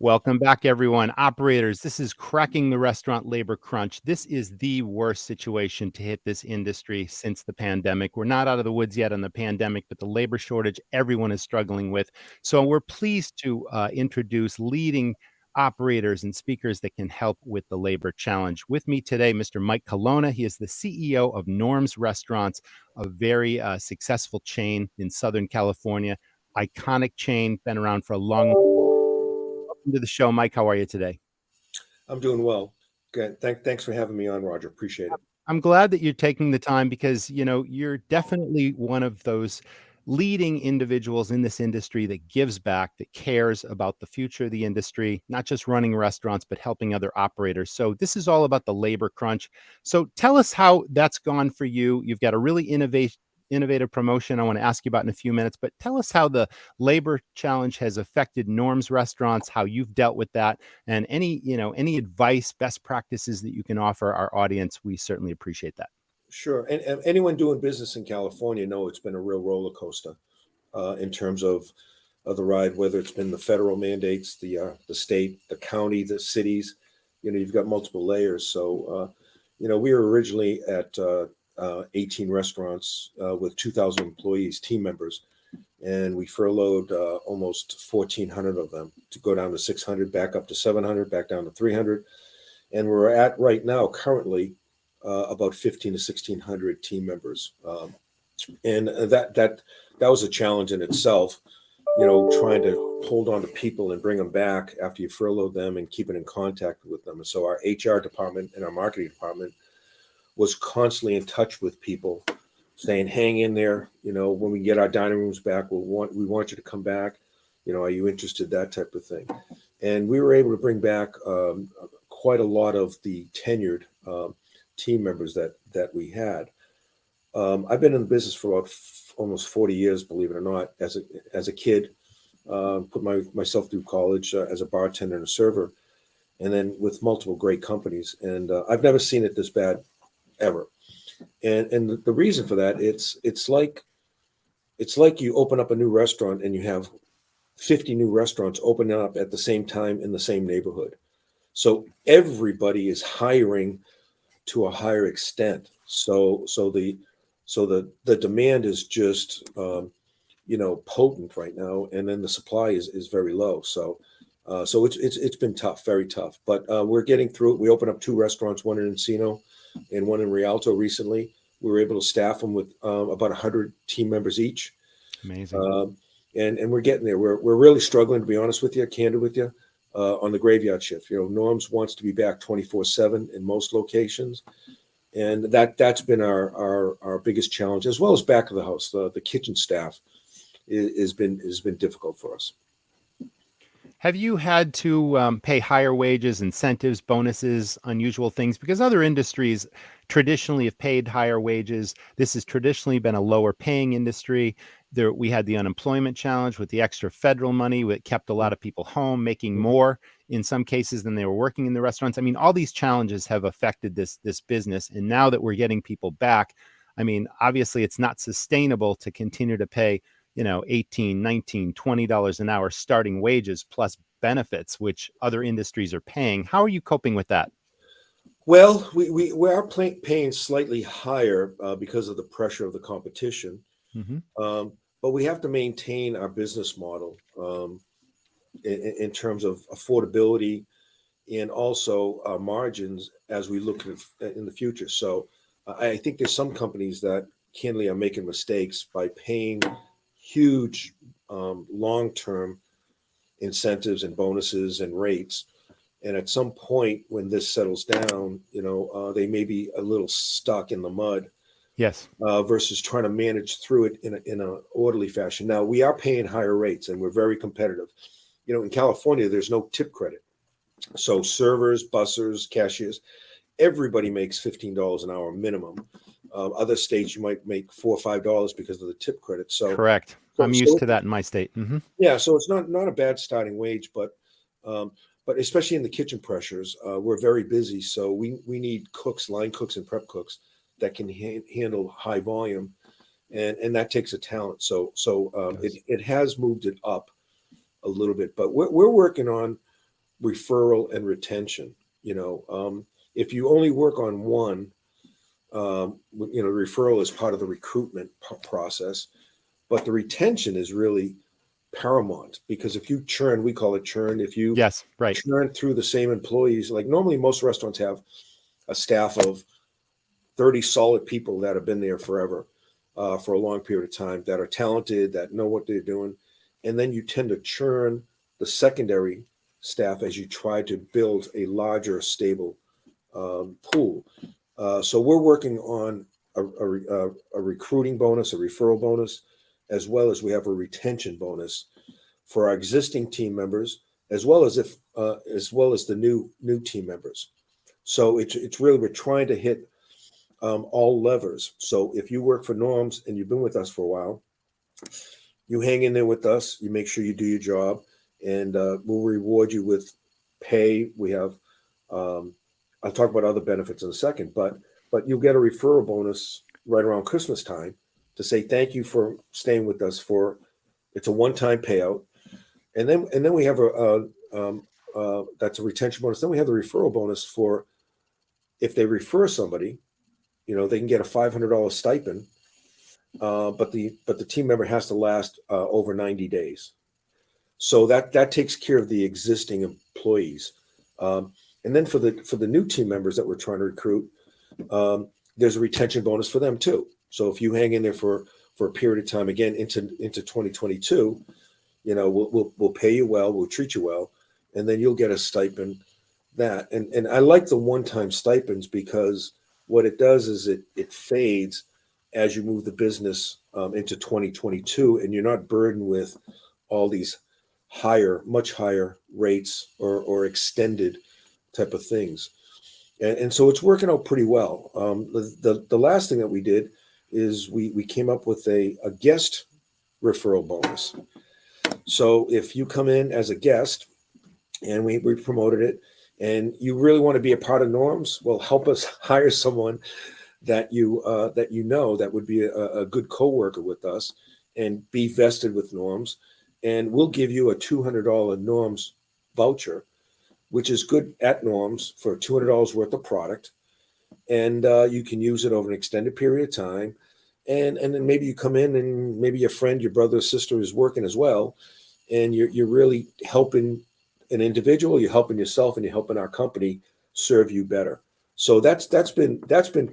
Welcome back, everyone. Operators, this is cracking the restaurant labor crunch. This is the worst situation to hit this industry since the pandemic. We're not out of the woods yet on the pandemic, but the labor shortage everyone is struggling with. So we're pleased to introduce leading operators and speakers that can help with the labor challenge. With me today, Mr. Mike Colonna. He is the CEO of Norm's Restaurants, a very successful chain in Southern California, iconic chain, been around for a long Welcome to the show, Mike. How are you today? I'm doing well. Good. Thanks for having me on, Roger. Appreciate it. I'm glad that you're taking the time because, you're definitely one of those leading individuals in this industry that gives back, that cares about the future of the industry, not just running restaurants, but helping other operators. So this is all about the labor crunch. So tell us how that's gone for you. You've got a really innovative promotion I want to ask you about in a few minutes, but tell us how the labor challenge has affected Norm's Restaurants, how you've dealt with that, and any advice, best practices that you can offer our audience. We certainly appreciate that. Sure. And anyone doing business in California know it's been a real roller coaster in terms of the ride, whether it's been the federal mandates, the state, the county, the cities. You've got multiple layers. So, we were originally at 18 restaurants with 2,000 employees, team members, and we furloughed almost 1,400 of them to go down to 600, back up to 700, back down to 300. And we're at right now currently about 15 to 1,600 team members, and that was a challenge in itself. Trying to hold on to people and bring them back after you furlough them and keeping in contact with them. And so our HR department and our marketing department was constantly in touch with people, saying, "Hang in there. When we get our dining rooms back, we want you to come back. Are you interested?" That type of thing. And we were able to bring back quite a lot of the tenured team members that we had. I've been in the business for about almost 40 years, believe it or not. As a kid, put myself through college as a bartender and a server, and then with multiple great companies. And I've never seen it this bad ever. And the reason for that, it's like you open up a new restaurant and you have 50 new restaurants opening up at the same time in the same neighborhood. So everybody is hiring to a higher extent. So the demand is just potent right now, and then the supply is very low. So it's been tough, very tough. But we're getting through it. We opened up 2 restaurants, one in Encino and one in Rialto recently. We were able to staff them with about 100 team members each. Amazing. And we're getting there. We're really struggling, to be honest with you, candid with you, on the graveyard shift. Norm's wants to be back 24/7 in most locations, and that's been our biggest challenge, as well as back of the house. The kitchen staff has been difficult for us. Have you had to pay higher wages, incentives, bonuses, unusual things? Because other industries traditionally have paid higher wages. This has traditionally been a lower paying industry. We had the unemployment challenge with the extra federal money that kept a lot of people home, making more in some cases than they were working in the restaurants. I mean, all these challenges have affected this business. And now that we're getting people back, I mean, obviously it's not sustainable to continue to pay 18, 19, $20 an hour starting wages plus benefits, which other industries are paying. How are you coping with that? Well, we are paying slightly higher because of the pressure of the competition, Mm-hmm. but we have to maintain our business model in terms of affordability and also our margins as we look in the future. So I think there's some companies that candidly are making mistakes by paying huge long-term incentives and bonuses and rates. And at some point when this settles down, they may be a little stuck in the mud. Yes. Versus trying to manage through it in an orderly fashion. Now, we are paying higher rates and we're very competitive. In California, there's no tip credit. So servers, bussers, cashiers, everybody makes $15 an hour minimum. Other states, you might make $4 or $5 because of the tip credit. So correct. I'm used to that in my state. Mm-hmm. Yeah, so it's not a bad starting wage, but especially in the kitchen pressures, we're very busy. So we need cooks, line cooks, and prep cooks that can handle high volume, and that takes a talent. So it has moved it up a little bit, but we're working on referral and retention. If you only work on one, referral is part of the recruitment process, but the retention is really paramount, because if you churn, we call it churn. If you Yes, right. churn through the same employees, like normally most restaurants have a staff of 30 solid people that have been there forever, for a long period of time, that are talented, that know what they're doing. And then you tend to churn the secondary staff as you try to build a larger, stable pool. So we're working on a recruiting bonus, a referral bonus, as well as we have a retention bonus for our existing team members, as well as the new team members. So it's really, we're trying to hit all levers. So if you work for Norms and you've been with us for a while, you hang in there with us. You make sure you do your job, and we'll reward you with pay. We have, I'll talk about other benefits in a second, but you'll get a referral bonus right around Christmas time to say thank you for staying with us. It's a one-time payout, and then we have that's a retention bonus. Then we have the referral bonus for, if they refer somebody, they can get a $500 stipend, but the team member has to last over 90 days. So that takes care of the existing employees. And then for the new team members that we're trying to recruit, there's a retention bonus for them too. So if you hang in there for a period of time, again into 2022, we'll pay you well, we'll treat you well, and then you'll get a stipend. And I like the one-time stipends, because what it does is it fades as you move the business into 2022, and you're not burdened with all these much higher rates or extended type of things. And so it's working out pretty well. The last thing that we did is we came up with a guest referral bonus. So if you come in as a guest, and we promoted it, and you really want to be a part of Norms, well, help us hire someone that that would be a good coworker with us and be vested with Norms, and we'll give you a $200 Norms voucher, which is good at Norms for $200 worth of product, and you can use it over an extended period of time, and then maybe you come in, and maybe your friend, your brother or sister is working as well, and you're really helping an individual, you're helping yourself, and you're helping our company serve you better. So that's been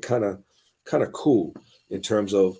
kind of cool in terms of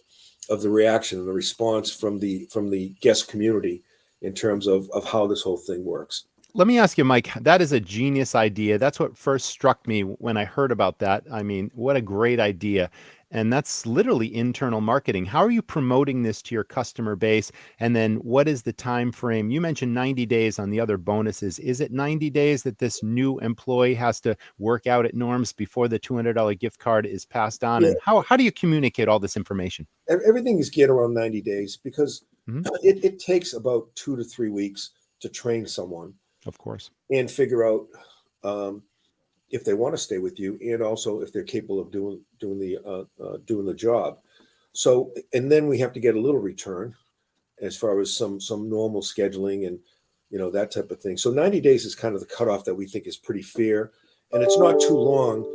the reaction and the response from the guest community in terms of how this whole thing works. Let me ask you, Mike, that is a genius idea. That's what first struck me when I heard about that. I mean, what a great idea. And that's literally internal marketing. How are you promoting this to your customer base? And then what is the time frame? You mentioned 90 days on the other bonuses. Is it 90 days that this new employee has to work out at Norms before the $200 gift card is passed on? Yeah. And how do you communicate all this information? Everything is geared around 90 days, because Mhm. it takes about 2 to 3 weeks to train someone Of course. and figure out if they want to stay with you, and also if they're capable of doing the job. So, and then we have to get a little return as far as some normal scheduling and that type of thing. So 90 days is kind of the cutoff that we think is pretty fair, and it's not too long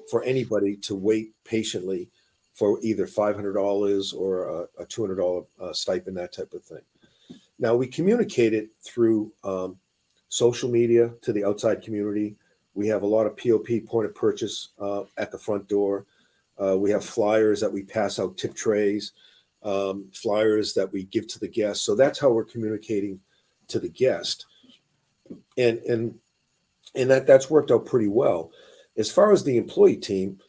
for anybody to wait patiently for either $500 or a $200 stipend, that type of thing. Now we communicate it through social media to the outside community. We have a lot of POP, point of purchase, at the front door. We have flyers that we pass out, tip trays, flyers that we give to the guests. So that's how we're communicating to the guest, and that's worked out pretty well. As far as the employee team,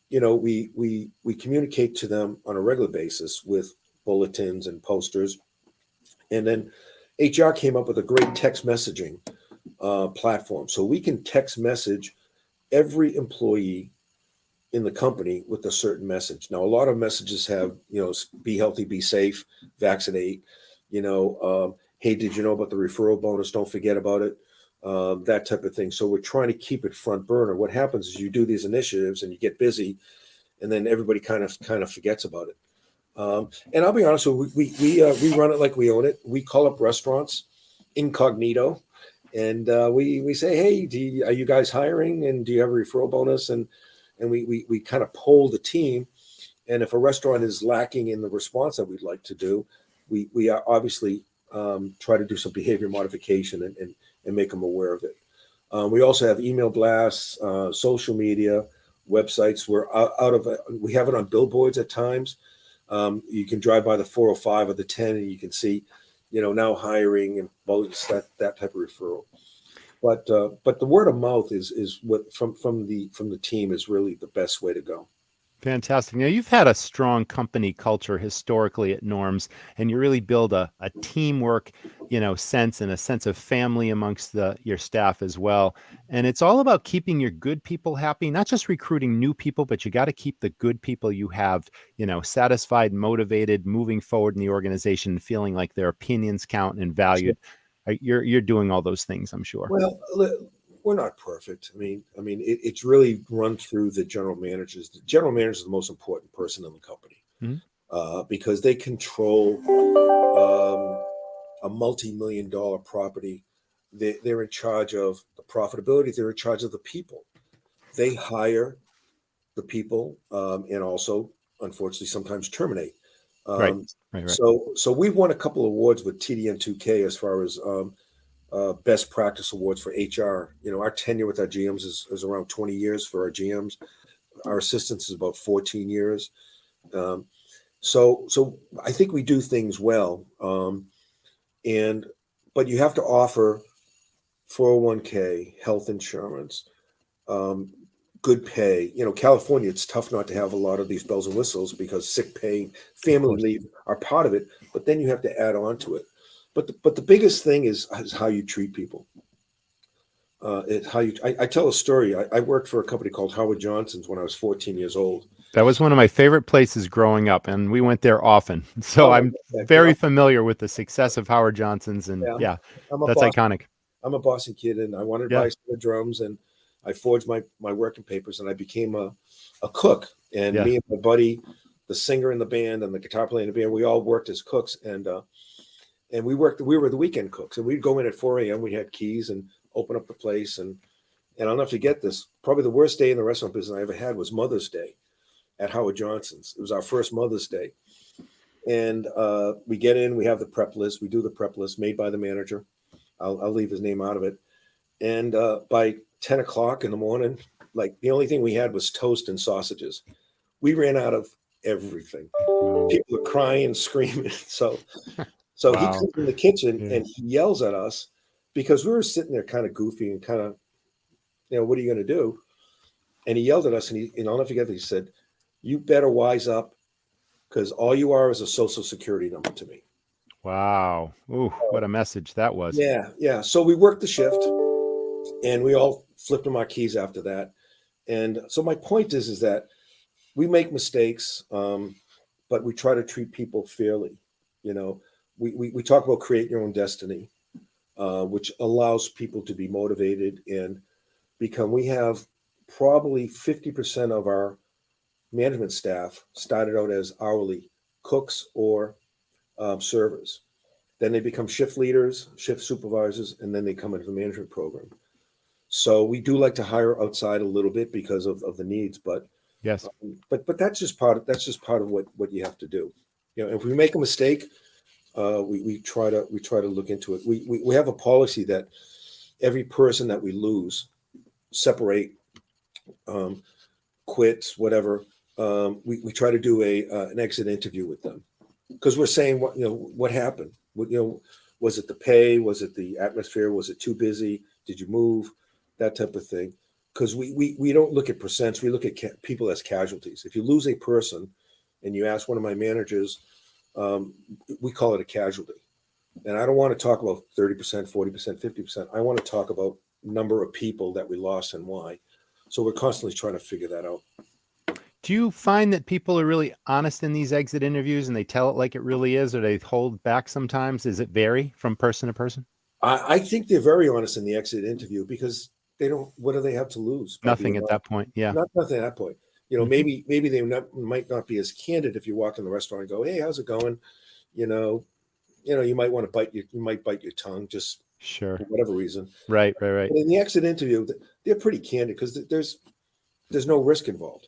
we communicate to them on a regular basis with bulletins and posters, and then HR came up with a great text messaging platform. So we can text message every employee in the company with a certain message. Now, a lot of messages have, be healthy, be safe, vaccinate, hey, did you know about the referral bonus? Don't forget about it. That type of thing. So we're trying to keep it front burner. What happens is you do these initiatives and you get busy, and then everybody kind of forgets about it. And I'll be honest with you, we run it like we own it. We call up restaurants incognito, And we say, hey, are you guys hiring? And do you have a referral bonus? And we kind of poll the team. And if a restaurant is lacking in the response that we'd like to do, we are obviously try to do some behavior modification and make them aware of it. We also have email blasts, social media, websites. We're out of it. We have it on billboards at times. You can drive by the 405 or the 10 and you can see, now hiring and bonus, that type of referral. But the word of mouth is what from the team is really the best way to go. Fantastic. Now, you've had a strong company culture historically at Norms, and you really build a teamwork, sense and a sense of family amongst your staff as well. And it's all about keeping your good people happy, not just recruiting new people, but you got to keep the good people you have, satisfied, motivated, moving forward in the organization, feeling like their opinions count and valued. You're doing all those things, I'm sure. Well, we're not perfect. It's really run through the general managers. The general manager is the most important person in the company Mhm. because they control a multi-million-dollar property. They're in charge of the profitability. They're in charge of the people. They hire the people and also, unfortunately, sometimes terminate. Right. Um, Right. so we've won a couple of awards with TDN2K as far as best practice awards for HR. Our tenure with our GMs is around 20 years for our GMs. Our assistants is about 14 years. Um, so I think we do things well. But you have to offer 401k, health insurance, um, good pay. California, it's tough not to have a lot of these bells and whistles because sick pay, Of family course. leave are part of it. But then you have to add on to it. But the biggest thing is how you treat people. I tell a story. I worked for a company called Howard Johnson's when I was 14 years old. That was one of my favorite places growing up, and we went there often. So Oh my I'm God, very familiar with the success of Howard Johnson's, and yeah, yeah, I'm a that's Boston. iconic. I'm a Boston kid, and I wanted to buy Yeah, a set of drums, and I forged my working papers, and I became a cook. And yeah. me and my buddy, the singer in the band and the guitar player in the band, we all worked as cooks, and we worked. We were the weekend cooks, and we'd go in at 4 a.m. We had keys and open up the place, and I'll never forget this. Probably the worst day in the restaurant business I ever had was Mother's Day at Howard Johnson's. It was our first Mother's Day. And we get in, we have the prep list, we do the prep list made by the manager. I'll leave his name out of it. And by 10 o'clock in the morning, like the only thing we had was toast and sausages. We ran out of everything. Wow. People are crying, screaming. So he Wow. comes in the kitchen Yeah. and he yells at us because we were sitting there kind of goofy and kind of, what are you going to do? And he yelled at us and I'll never forget, he said, you better wise up because all you are is a social security number to me. Wow. Ooh, what a message that was. Yeah, yeah. So we worked the shift and we all flipped them our keys after that. And so my point is that we make mistakes, but we try to treat people fairly. You know, we talk about create your own destiny, which allows people to be motivated and become. We have probably 50% of our management staff started out as hourly cooks or servers. Then they become shift leaders, shift supervisors, and then they come into the management program. So we do like to hire outside a little bit because of the needs, Yes. but that's just part of what you have to do. If we make a mistake, we try to look into it. We have a policy that every person that we lose, separate, um, quits, whatever, we try to do an exit interview with them because we're saying what happened. Was it the pay? Was it the atmosphere? Was it too busy? Did you move? That type of thing. Because we don't look at percents. We look at people as casualties. If you lose a person, and you ask one of my managers, um, we call it a casualty. And I don't want to talk about 30%, 40%, 50%. I want to talk about number of people that we lost and why. So we're constantly trying to figure that out. Do you find that people are really honest in these exit interviews and they tell it like it really is, or they hold back sometimes? Does it vary from person to person? I think they're very honest in the exit interview because they don't. What do they have to lose by Nothing being at honest? that point. Yeah. Nothing at that point. Hmm. Maybe they might not be as candid if you walk in the restaurant and go, "Hey, how's it going?" You know, you might want to you might bite your tongue. Just Sure. for whatever reason. Right, right, right. But in the exit interview, they're pretty candid because there's no risk involved.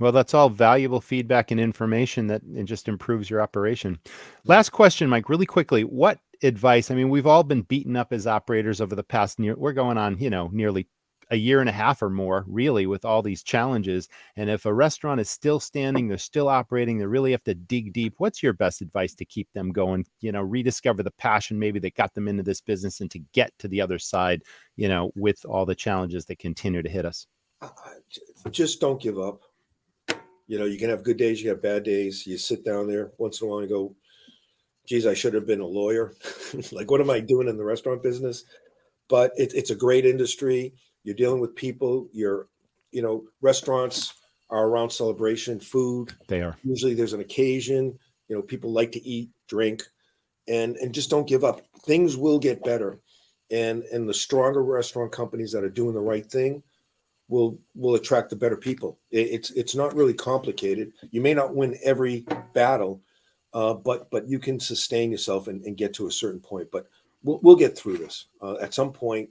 Well, that's all valuable feedback and information that it just improves your operation. Right. Last question, Mike, really quickly. What advice? I mean, we've all been beaten up as operators over the past we're going on, nearly a year and a half or more, really, with all these challenges. And if a restaurant is still standing, they're still operating, they really have to dig deep. What's your best advice to keep them going? Rediscover the passion maybe that got them into this business and to get to the other side, with all the challenges that continue to hit us. Just don't give up. You can have good days, you have bad days. You sit down there once in a while and go, geez, I should have been a lawyer. Like, what am I doing in the restaurant business? But it's a great industry. You're dealing with people. Restaurants are around celebration, food. They are. Usually there's an occasion. People like to eat, drink, and just don't give up. Things will get better. And the stronger restaurant companies that are doing the right thing will attract the better people. It's not really complicated. You may not win every battle, but you can sustain yourself and get to a certain point. But we'll get through this at some point.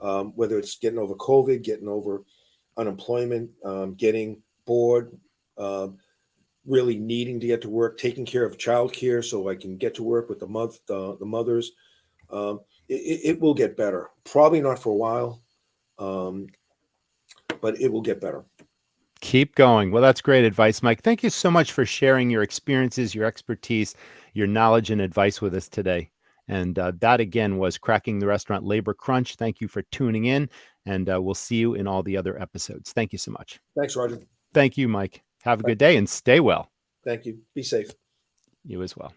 Whether it's getting over COVID, getting over unemployment, getting bored, really needing to get to work, taking care of childcare so I can get to work with the mothers. It will get better. Probably not for a while. But it will get better. Keep going. Well, that's great advice, Mike. Thank you so much for sharing your experiences, your expertise, your knowledge, and advice with us today. And that, again, was Cracking the Restaurant Labor Crunch. Thank you for tuning in, and we'll see you in all the other episodes. Thank you so much. Thanks, Roger. Thank you, Mike. Have a good day and stay well. Thank you. Be safe. You as well.